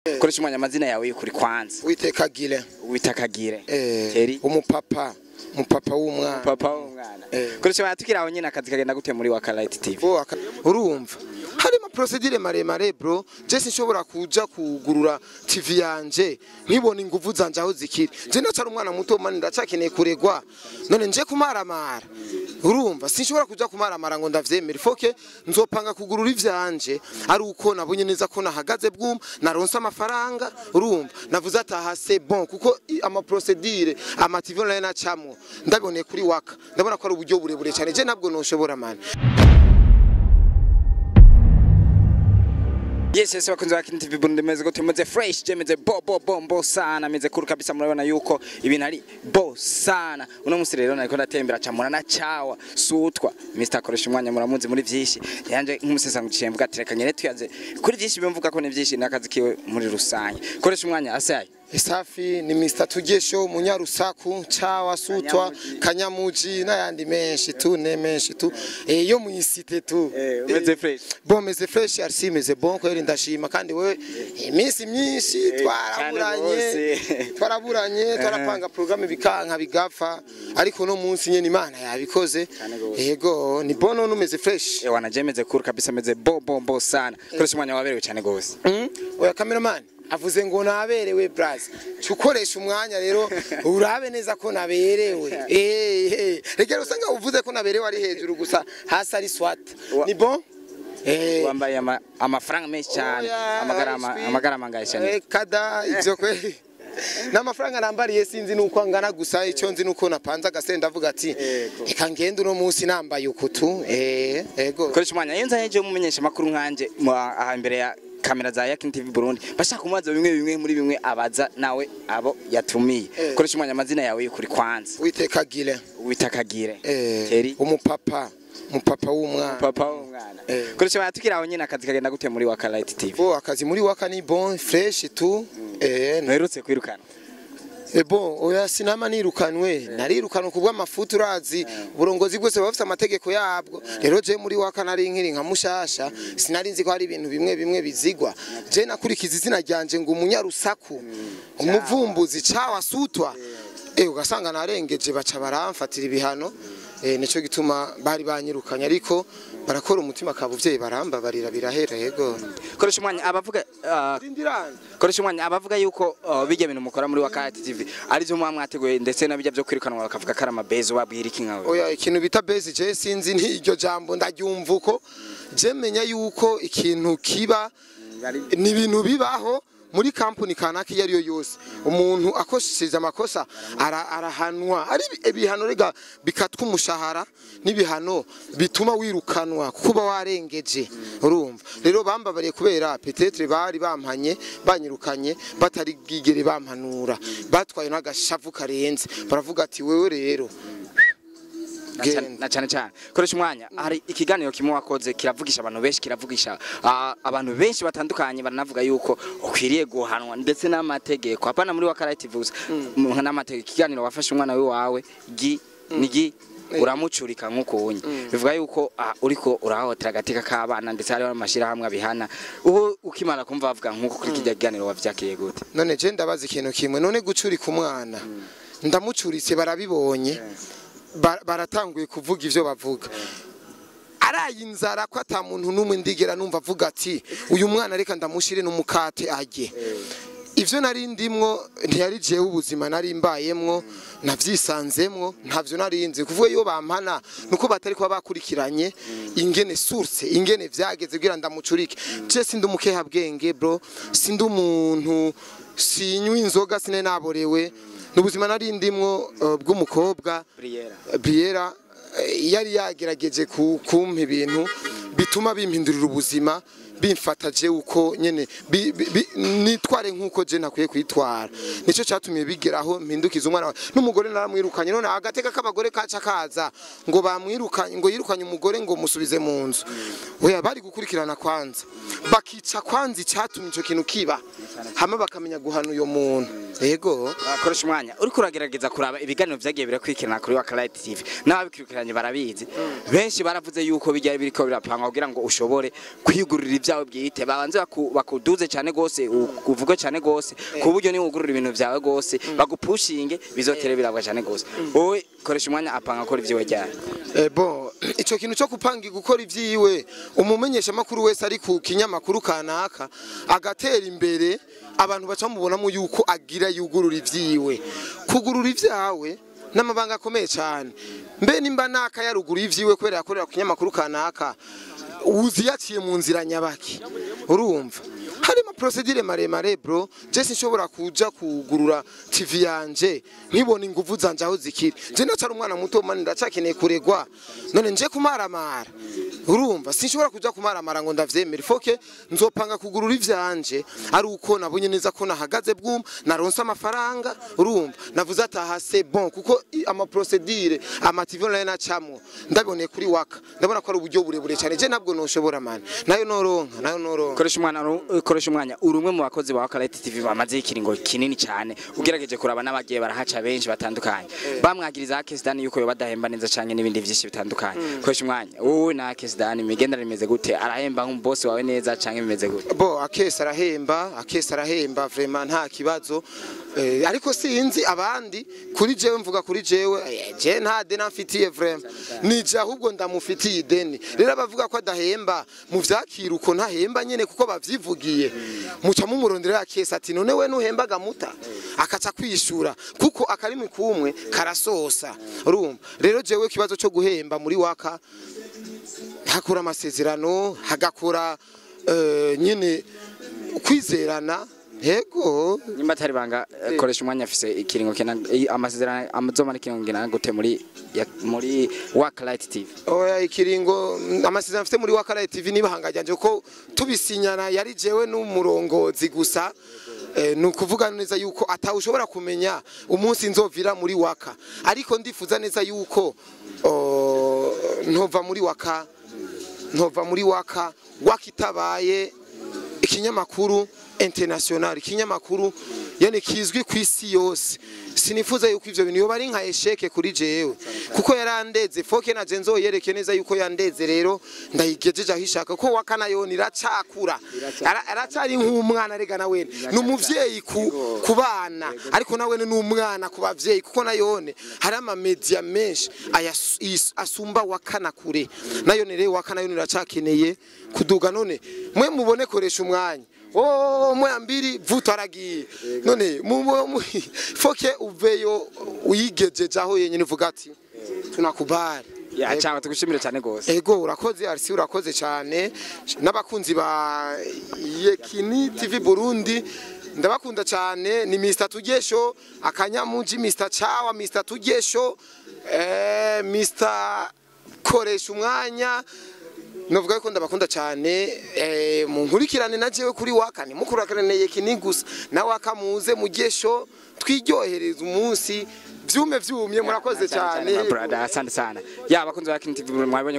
Koresha umwanya amazina yawe y'ukuri kwanza. Witekagire Keri umupapa w'umwana. Koresha batukira aho nyine akazi kagenda gute muri Waka Light TV. Urumva harimo procedure maremare bro, je sinshobora kuja kugurura TV yanje nkibona inguvu zanje aho zikiri. Je ndacara umwana muto mani ndacakeneye kuregwa, none nje kumaramara. Urumva sinshobora kuja kumaramara ngo ndavyemera. Foke nzopanga kugurura ivyanje ari uko nabonye neza ko nahagaze bwuma naronse amafaranga. Urumva navuze ataha c'est bon kuko ama procedure ama TV online acamo ndabone kuri Waka ndabona ko ari uburyo burebure cyane. Je nabwo noshobora mani. Yes, wakunzi wa TV Burundi meze ko tumeze fresh, meze bombo sana, meze kuru kabisa. Murabona yuko ibintu ari bo sana. Uno musi rero nariko ndatembera camura na cawa sutwa Mr. Koresha umwanya muramuzi muri vyinshi yanje nk'umusesanguciye mvuga ati reka nyene tuyaze kuri vyinshi bimvuga ko ni vyinshi nakazi kiwe muri rusange. Koresha umwanya asaye Isafi ni Mr. Tugesho Munyarusaku Cawa Sutwa Kanyamuji n'ayandi menshi tu yo muyisite tu meze fresh bon meze fresh arsi meze bon ko yari ndashima kandi wewe iminsi myinshi twaraburanye twarapanga programme bikanka bigapfa ariko no munsi nyene Imana yabikoze yego ni bono no meze fresh wanaje meze kuru kabisa meze bombo sana. Koresha umwanya waberewe cyane gose oya cameraman avuze ngo naberewe brazi cukoresha umwanya rero urabe neza ko naberewe regero usanga uvuze ko naberewe ari hejuru gusa hasi ari swat ni bon wambaye amafaranga menshi cyane amagara mangaye cyane kada ivyo kwe n'amafaranga nambariye sinzi nuko angana gusa icyo nzi nuko napanza agasenda avuga ati reka ngende uno munsi nambaye ukutu yego Koresha umwanya iyo nzaje mumenyesha makuru nkanje aha imbere ya kamera za Yakin TV Burundi bashaka kumubaza bimwe muri bimwe abaza nawe abo yatumiye. Koresha umwanya amazina yawe y'ukuri kwanza. Witekagire Keri umupapa w'umwana. Koresha batukira aho nyine akazi kagenda gute muri Waka Light TV. Akazi muri Waka ni bon fresh tu Naherutse kwirukana bon oya sinama nirukanwe narirukanwe kubwa mafuta urazi burongozi bwose bafite amategeko yabwo. Rero je muri Waka nari nkiri nka mushasha sinari nzi ko hari ibintu bimwe bizigwa. Je nakurikiza izina ryanje ngo Munyarusaku umuvumbuzi Cawa Sutwa ugasanga narengeje baca baramfatira ibihano nico gituma bari banyirukanya ariko barakora umutima kabuvyeyi barambabarira birahera yego. Koresha umwanya abavuga yuko bijya bintu mukora muri Waka TV ari byo mwateguye ndetse nabijya byo kwirukanwa bakavuga karama base babwira iki nkawe. Oya ikintu bita base je sinzi n'iryo jambo ndagyumva uko je menya yuko ikintu kiba ni ibintu bibaho muri kampuni kanaka iyo ariyo yose umuntu akosheje amakosa arahanwa ari ibihano rega bikatwa umushahara n'ibihano bituma wirukanwa kuba warengeje. Urumva rero bambabariye kubera peut-être bari bampanye banyirukanye batari bwigere bampanura batwaye n'agashavu karenze baravuga ati wewe rero na cyane Koresha umwanya hari ikiganiro kimwe wakoze kiravugisha abantu benshi kiravugisha abantu benshi batandukanye baranavuga yuko ukwiriye guhanwa ndetse n'amategeko apana muri Waka Light TV n'amategeko. Ikiganiro wafashe umwana wawe nigi uramucurika nkuko unye bivuga yuko uriko urahotera agateka k'abana ndetse hari amashira hamwe abihana ubu ukimara kumva bavuga nkuko kuri kijya kiganiro wavyakiriye gute? None je ndabaza ikintu kimwe none gucurika umwana ndamucuritse barabibonye baratanguye kuvuga ivyo bavuga araye inzara ko ata muntu numwe ndigera numva avuga ati uyu mwana reka ndamushire n'umukate ajye. Ivyo nari ndimwo ntiyari jewe ubuzima nari mbayemwo navyisanzemwo ntavyo narinzi kuvuga iyo bampana nuko batari kwa bakurikiranye ingene source ingene vyageze kugira ndamucurike. Je sindi umukeha bwenge bro, sindi umuntu sinywa inzoga sine naborewe n'ubuzima nari ndimwo bw'umukobwa Briera yari yagerageje kumpa ibintu bituma bimpindurira ubuzima bimfataje uko nyene nitware nitware nkuko je nakwiye kwitwara nico cyatumye bigeraho mpindukiza umwana n'umugore naramwirukanye none agateka k'abagore kaca kaza ngo bamwirukanye ngo yirukanye umugore ngo musubize mu nzu oya bari gukurikirana kwanza bakica kwanza cyatumye ico kintu kiba hama bakamenya guhana uyo muntu yego akoresha umwanya uri kuragerageza kuraba ibiganiro vyagiye birakwikirana kuri Wakalite TV n'ababikirikiranye barabizi benshi baravuze yuko bijya biriko birapanga kugira ngo ushobore kwigurira ibyawe bwite babanze bakuduze cyane gose uvuga cyane gose ku buryo ni ugurura ibintu byawe gose bagupushinge bizotere birabwa cyane gose wowe koresha umwanya apanga gukora ivyiwe cyane bon ico kintu cyo kupanga gukora ivyiwe umumenyesha makuru wese ari ku kinyamakuru kanaka agatera imbere abantu baca mubonamo yuko agira yugurura ivyiwe kugurura ivyawe n'amabanga akomeye cyane mbe nimba naka yaruguru ivyiwe kwera yakorera ku kinyamakuru kanaka uziyaciye mu nzira nyabaki urumva harimo procedure maremare bro je sinshobora kuja kugurura TV yanje nkibona inguvu zanje aho zikiri je ndacara umwana muto mani ndacakeneye kuregwa none nje kumaramara urumva sinshobora kuja kumaramara ngo ndavyemera foke nzopanga kugurura ivyanje ari uko nabonye neza ko nahagaze bwuma naronse amafaranga urumva navuze ataha c'est bon kuko ama procedure ama TV online nacamo ndabone kuri waka ndabona ko ari uburyo burebure cyane je nabwo noshobora mani nayo noronka koresha umwanya urumwe mu bakozi ba Wakalite TV bamaze ikiringo kinini cyane ugerageje kuraba n'abagiye barahaca benshi batandukanye bamwagiriza Akesdani yuko badahemba neza cyane n'ibindi byinshi bitandukanye koresha umwanya wowe na Akesdani migendera rimeze gute arahemba nk'umboss wawe neza cyane bimeze gute bo Akes arahemba vraiment nta kibazo ariko sinzi abandi kuri jewe mvuga kuri jewe je nta deni afitiye vraiment nije ahubwo ndamufitiye ideni rero abavuga ko adahemba mu vyakira uko ntahemba nyene kuko bavyivugiye muca mu murondera Akes ati none we nuhembaga muta akaca kwishura kuko akarimi kumwe karasosa urumva rero jewe kibazo cyo guhemba muri waka hakura amasezerano hagakora nyine kwizerana Hego nimba tari banga koresha umwanya afise ikiringo kena amasezerano amazoma n'ikiringo ngena gute muri Wakalite TV oya ikiringo amasezerano afite muri Wakalite TV niba hangajanje ko tubisinyana yari jewe n'umurongozi gusa nukuvuga neza yuko atawushobora kumenya umunsi nzovira muri waka ariko ndifuza neza yuko ntova muri waka wakitabaye ikinyamakuru international ikinyamakuru yani kizwi kwisi yose sinifuza yuko ivyo bintu yoba ari nka esheke kuri jewe kuko yarandeze foke na jenzo yereke neza yuko yandeze rero ndayigejeje ahishaka ko wakana yoni iracakura aracari nk'umwana rega nawe n'umuvyeyi kubana ariko nawe n'umwana kubavyeyi kuko nayone hari ama media menshi asumba wakana kure nayone rero wakana yoni iracakeneye kuduga none mwe mubone koresha umwanya moya mbiri vuto aragiye none foke uveyo uyigejeje aho yenyine uvuga ati tunakubari cyangwa tugushimire cyane gose ego urakoze arisi urakoze cyane n'abakunzi ba Yekini TV Burundi ndabakunda cyane ni Mr Tugesho akanyamuji Mr Chawa Mr Tugesho Mr koresha umwanya novuga ko ndabakunda cyane mu nkurikirane na jewe kuri wakani mukurakirane Yekini gusa na wakamuze mugesho twiryohereza umunsi vyumye murakoze cyane brother asante sana ya bakunzi ba Yekini TV mwabonye